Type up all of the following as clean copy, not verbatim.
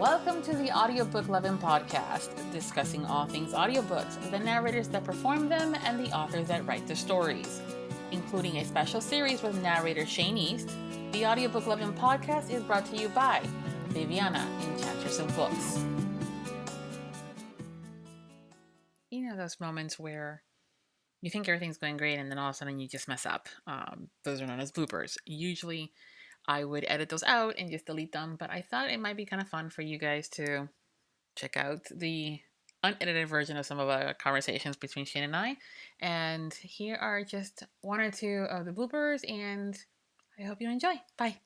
Welcome to the Audiobook Lovin Podcast, discussing all things audiobooks, the narrators that perform them, and the authors that write the stories. Including a special series with narrator Shane East, the Audiobook Lovin Podcast is brought to you by Viviana, Enchantress of Books. You know those moments where you think everything's going great and then all of a sudden you just mess up. Those are known as bloopers. Usually I would edit those out and just delete them, but I thought it might be kind of fun for you guys to check out the unedited version of some of our conversations between Shane and I. And here are just one or two of the bloopers, and I hope you enjoy. Bye.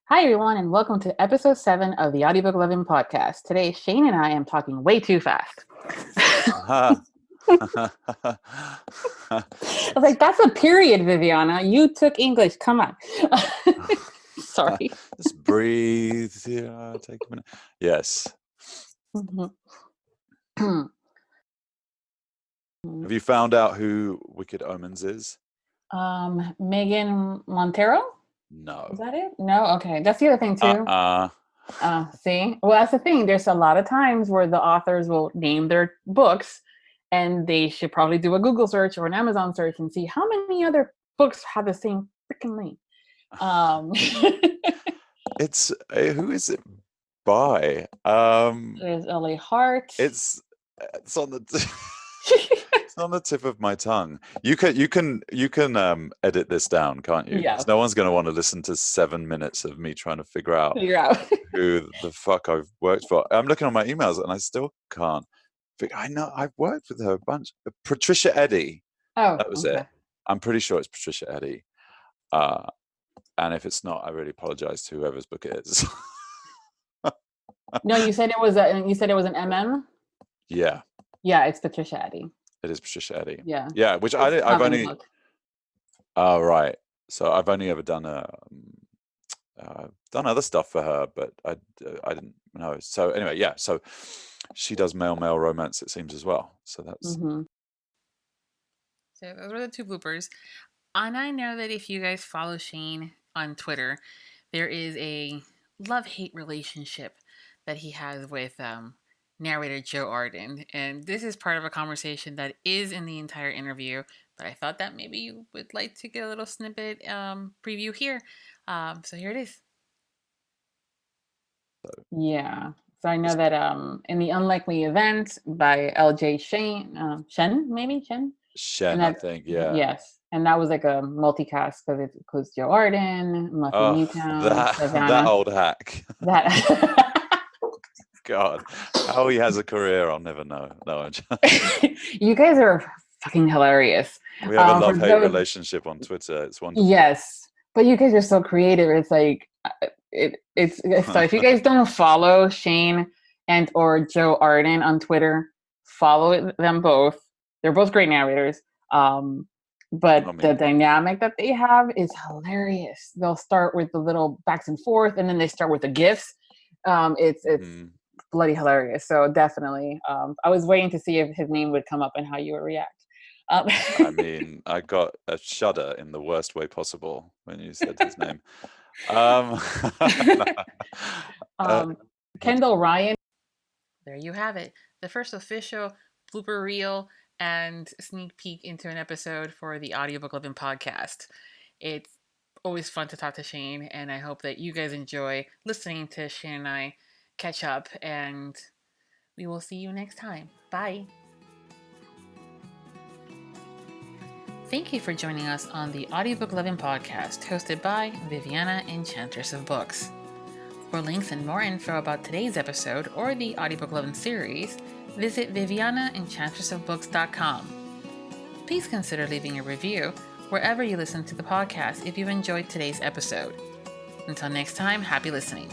Hi, everyone, and welcome to episode 7 of the Audiobook Lovin Podcast. Today, Shane and I am talking way too fast. I was like, that's a period, Viviana. You took English. Come on. Sorry. Just breathe. Yeah, take a minute. Yes. Mm-hmm. Have you found out who Wicked Omens is? Megan Montero? No. Is that it? No? Okay. That's the other thing, too. See? Well, that's the thing. There's a lot of times where the authors will name their books, and they should probably do a Google search or an Amazon search and see how many other books have the same freaking name. It's who is it by? There's L.A. Hart. It's on the it's on the tip of my tongue. You can edit this down, can't you? Yeah. 'Cause no one's going to want to listen to 7 minutes of me trying to figure out who the fuck I've worked for. I'm looking on my emails and I still can't. I know I've worked with her a bunch. Patricia Eddy. Oh, that was it. I'm pretty sure it's Patricia Eddy. And if it's not, I really apologize to whoever's book it is. No, you said it was an MM. Yeah. Yeah, it's Patricia Eddy. It is Patricia Eddy. Yeah. Yeah, which I've only. Oh right. So I've only ever done done other stuff for her, but I didn't know. So anyway, yeah. So she does male romance, it seems, as well. So that's. Mm-hmm. So those were the two bloopers. And I know that if you guys follow Shane on Twitter, there is a love-hate relationship that he has with narrator Joe Arden. And this is part of a conversation that is in the entire interview, but I thought that maybe you would like to get a little snippet preview here. So here it is. Yeah. So I know that in The Unlikely Event by L.J. Shen, Shen, I think, yeah. Yes. And that was like a multicast because it includes Joe Arden, Matthew Newtown, that old hack. God, how he has a career, I'll never know. No, you guys are fucking hilarious. We have a love-hate relationship on Twitter. It's wonderful. Yes, but you guys are so creative. It's like it's so if you guys don't follow Shane and or Joe Arden on Twitter, follow them both. They're both great narrators. But the dynamic that they have is hilarious. They'll start with the little backs and forth, and then they start with the gifs. It's bloody hilarious. So definitely, I was waiting to see if his name would come up and how you would react. I mean, I got a shudder in the worst way possible when you said his name. Kendall Ryan. There you have it. The first official blooper reel and sneak peek into an episode for the Audiobook Lovin Podcast. It's always fun to talk to Shane, and I hope that you guys enjoy listening to Shane and I catch up, and we will see you next time. Bye. Thank you for joining us on the Audiobook Lovin Podcast, hosted by Viviana, Enchantress of Books. For links and more info about today's episode or the Audiobook Lovin Series, visit vivianaenchantressofbooks.com. Please consider leaving a review wherever you listen to the podcast if you've enjoyed today's episode. Until next time, happy listening.